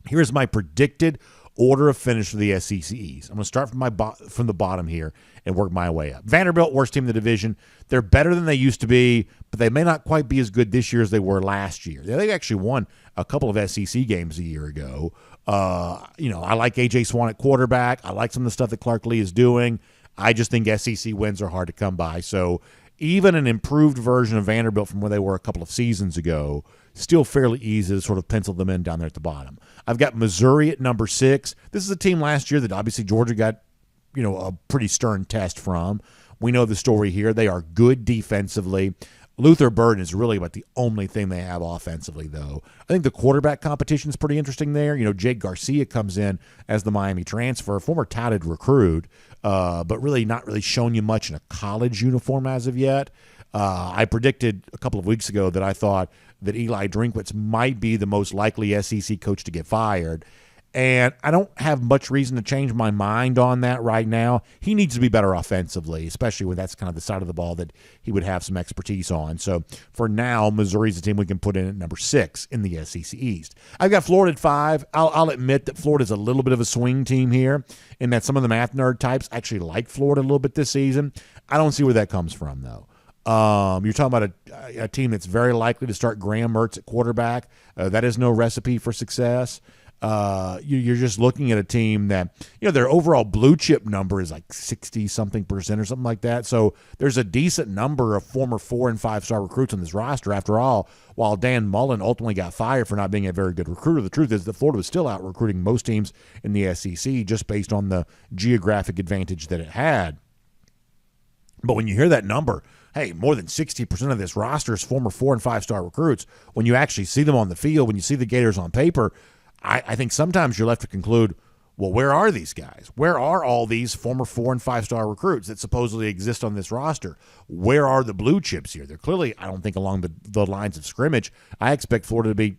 A: Here's my predicted order of finish for the SEC East. I'm going to start from the bottom here and work my way up. Vanderbilt, worst team in the division. They're better than they used to be, but they may not quite be as good this year as they were last year. They actually won a couple of SEC games a year ago. I like A.J. Swan at quarterback. I like some of the stuff that Clark Lee is doing. I just think SEC wins are hard to come by. So even an improved version of Vanderbilt from where they were a couple of seasons ago, still fairly easy to sort of pencil them in down there at the bottom. I've got Missouri at number 6. This is a team last year that obviously Georgia got, a pretty stern test from. We know the story here. They are good defensively. Luther Burden is really about the only thing they have offensively, though. I think the quarterback competition is pretty interesting there. Jake Garcia comes in as the Miami transfer, former touted recruit, but really not really shown you much in a college uniform as of yet. I predicted a couple of weeks ago that I thought that Eli Drinkwitz might be the most likely SEC coach to get fired. And I don't have much reason to change my mind on that right now. He needs to be better offensively, especially when that's kind of the side of the ball that he would have some expertise on. So for now, Missouri's a team we can put in at number 6 in the SEC East. I've got Florida at 5. I'll admit that Florida's a little bit of a swing team here, in that some of the math nerd types actually like Florida a little bit this season. I don't see where that comes from, though. You're talking about a team that's very likely to start Graham Mertz at quarterback. That is no recipe for success. You're just looking at a team that, their overall blue chip number is like 60-something% or something like that. So there's a decent number of former 4- and 5-star recruits on this roster. After all, while Dan Mullen ultimately got fired for not being a very good recruiter, the truth is that Florida was still out recruiting most teams in the SEC just based on the geographic advantage that it had. But when you hear that number, hey, more than 60% of this roster is former 4- and 5-star recruits. When you actually see them on the field, when you see the Gators on paper, I think sometimes you're left to conclude, well, where are these guys? Where are all these former 4- and 5-star recruits that supposedly exist on this roster? Where are the blue chips here? They're clearly, I don't think, along the lines of scrimmage. I expect Florida to be,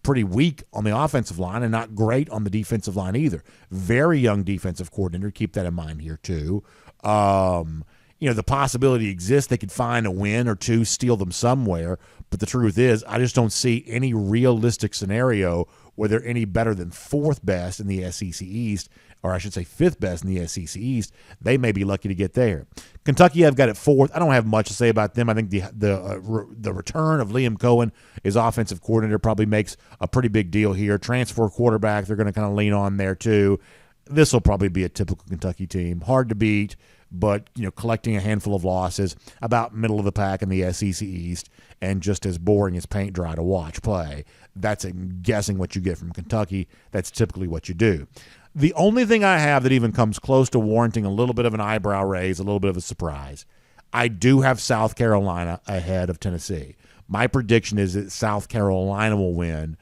A: pretty weak on the offensive line and not great on the defensive line either. Very young defensive coordinator. Keep that in mind here, too. The possibility exists they could find a win or two, steal them somewhere. But the truth is, I just don't see any realistic scenario where they're any better than 4th best in the SEC East, or I should say 5th best in the SEC East. They may be lucky to get there. Kentucky, I've got at 4th. I don't have much to say about them. I think the return of Liam Cohen, his offensive coordinator, probably makes a pretty big deal here. Transfer quarterback, they're going to kind of lean on there too. This will probably be a typical Kentucky team. Hard to beat, but collecting a handful of losses, about middle of the pack in the SEC East, and just as boring as paint dry to watch play. That's, I'm guessing, what you get from Kentucky. That's typically what you do. The only thing I have that even comes close to warranting a little bit of an eyebrow raise, a little bit of a surprise, I do have South Carolina ahead of Tennessee. My prediction is that South Carolina will win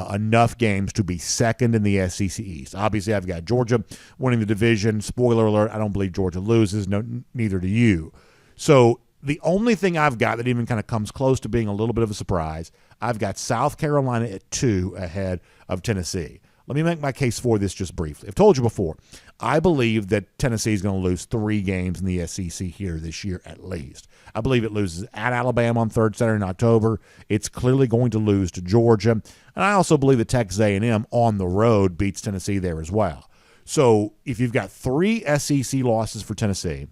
A: enough games to be second in the SEC East. Obviously, I've got Georgia winning the division. Spoiler alert, I don't believe Georgia loses. No, neither do you. So the only thing I've got that even kind of comes close to being a little bit of a surprise, I've got South Carolina at 2 ahead of Tennessee. Let me make my case for this just briefly. I've told you before, I believe that Tennessee is going to lose 3 games in the SEC here this year at least. I believe it loses at Alabama on 3rd Saturday in October. It's clearly going to lose to Georgia. And I also believe that Texas A&M on the road beats Tennessee there as well. So if you've got 3 SEC losses for Tennessee,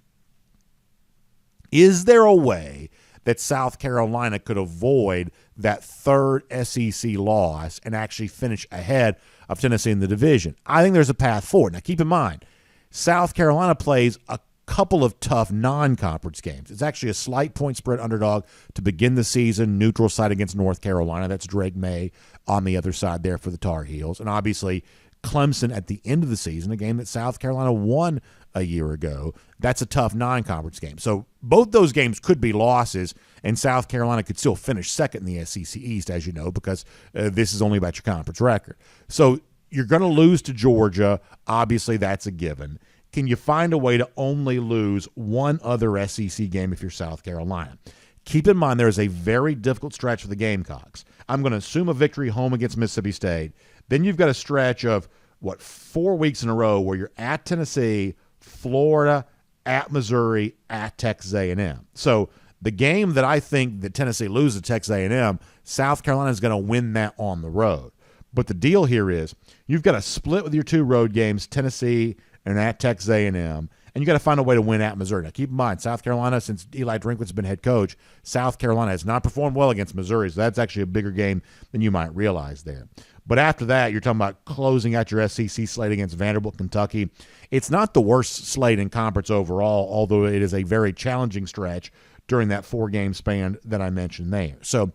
A: is there a way that South Carolina could avoid that 3rd SEC loss and actually finish ahead of Tennessee in the division? I think there's a path forward. Now, keep in mind, South Carolina plays a couple of tough non-conference games. It's actually a slight point spread underdog to begin the season, neutral site against North Carolina. That's Drake May on the other side there for the Tar Heels. And obviously, Clemson at the end of the season, a game that South Carolina won a year ago. That's a tough non-conference game. So both those games could be losses, and South Carolina could still finish second in the SEC East, as you know, because this is only about your conference record. So you're going to lose to Georgia. Obviously, that's a given. Can you find a way to only lose one other SEC game if you're South Carolina? Keep in mind there is a very difficult stretch for the Gamecocks. I'm going to assume a victory home against Mississippi State. Then you've got a stretch of, 4 weeks in a row where you're at Tennessee, Florida, at Missouri, at Texas A&M. So the game that I think that Tennessee loses to Texas A&M, South Carolina is going to win that on the road. But the deal here is you've got to split with your 2 road games, Tennessee and at Texas A&M, and you got to find a way to win at Missouri. Now, keep in mind, South Carolina, since Eli Drinkwitz has been head coach, South Carolina has not performed well against Missouri, so that's actually a bigger game than you might realize there. But after that, you're talking about closing out your SEC slate against Vanderbilt, Kentucky. It's not the worst slate in conference overall, although it is a very challenging stretch during that 4-game span that I mentioned there. So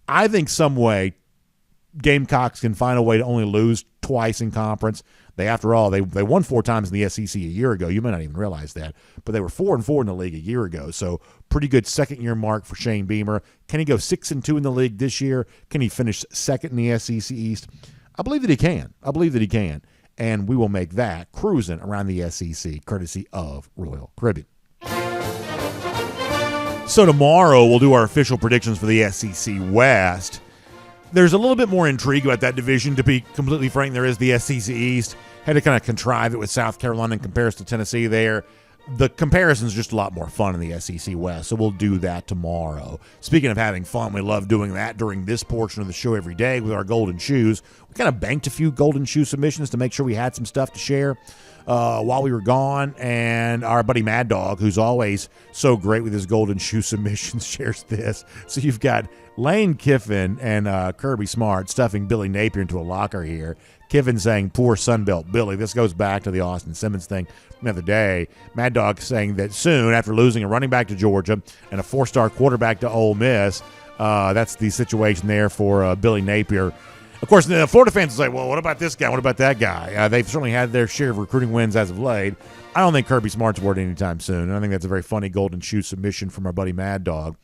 A: I think some way Gamecocks can find a way to only lose twice in conference. After all, they won 4 times in the SEC a year ago. You may not even realize that, but they were 4-4 in the league a year ago. So pretty good second-year mark for Shane Beamer. Can he go 6-2 in the league this year? Can he finish second in the SEC East? I believe that he can. And we will make that cruising around the SEC, courtesy of Royal Caribbean. So tomorrow we'll do our official predictions for the SEC West. There's a little bit more intrigue about that division, to be completely frank. There is the SEC East. Had to kind of contrive it with South Carolina in comparison to Tennessee there. The comparison is just a lot more fun in the SEC West, so we'll do that tomorrow. Speaking of having fun, we love doing that during this portion of the show every day with our Golden Shoes. We kind of banked a few Golden Shoe submissions to make sure we had some stuff to share while we were gone, and our buddy Mad Dog, who's always so great with his Golden Shoe submissions, shares this. So you've got Lane Kiffin and Kirby Smart stuffing Billy Napier into a locker here. Kiffin saying, poor Sunbelt Billy. This goes back to the Austin Simmons thing the other day. Mad Dog saying that soon, after losing a running back to Georgia and a 4-star quarterback to Ole Miss, that's the situation there for Billy Napier. Of course, the Florida fans will say, well, what about this guy? What about that guy? They've certainly had their share of recruiting wins as of late. I don't think Kirby Smart's word anytime soon. And I think that's a very funny Golden Shoe submission from our buddy Mad Dog.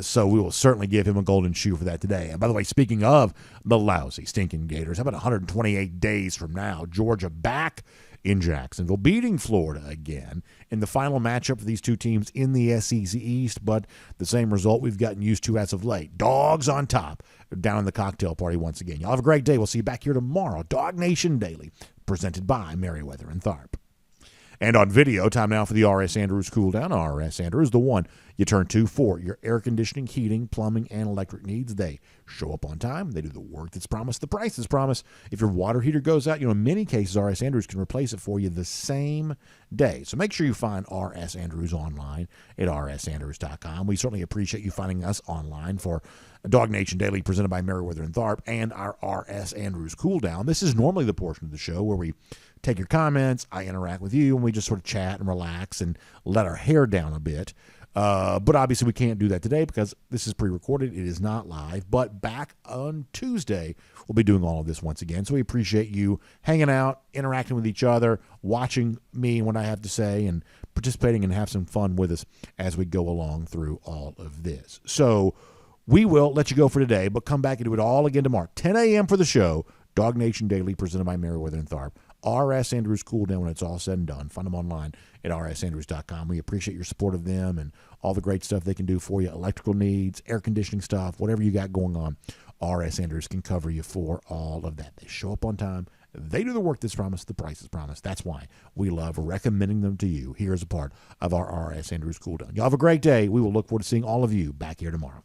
A: So we will certainly give him a Golden Shoe for that today. And by the way, speaking of the lousy, stinking Gators, how about 128 days from now, Georgia back in Jacksonville, beating Florida again in the final matchup for these two teams in the SEC East, but the same result we've gotten used to as of late. Dogs on top, down in the cocktail party once again. Y'all have a great day. We'll see you back here tomorrow. DawgNation Daily, presented by Merriweather and Tharp. And on video, time now for the R.S. Andrews Cool Down. R.S. Andrews, the one you turn to for your air conditioning, heating, plumbing, and electric needs. They show up on time. They do the work that's promised. The price is promised. If your water heater goes out, in many cases, R.S. Andrews can replace it for you the same day. So make sure you find R.S. Andrews online at rsandrews.com. We certainly appreciate you finding us online for DawgNation Daily presented by Meriwether and Tharp and our R.S. Andrews Cool Down. This is normally the portion of the show where we take your comments, I interact with you, and we just sort of chat and relax and let our hair down a bit. But obviously we can't do that today because this is pre-recorded. It is not live. But back on Tuesday, we'll be doing all of this once again. So we appreciate you hanging out, interacting with each other, watching me and what I have to say, and participating and have some fun with us as we go along through all of this. So we will let you go for today, but come back and do it all again tomorrow. 10 a.m. for the show. DawgNation Daily presented by Meriwether and Tharp. R.S. Andrews Cool Down when it's all said and done. Find them online at rsandrews.com. We appreciate your support of them and all the great stuff they can do for you. Electrical needs, air conditioning stuff, whatever you got going on, R.S. Andrews can cover you for all of that. They show up on time. They do the work that's promised. The price is promised. That's why we love recommending them to you here as a part of our R.S. Andrews Cool Down. Y'all have a great day. We will look forward to seeing all of you back here tomorrow.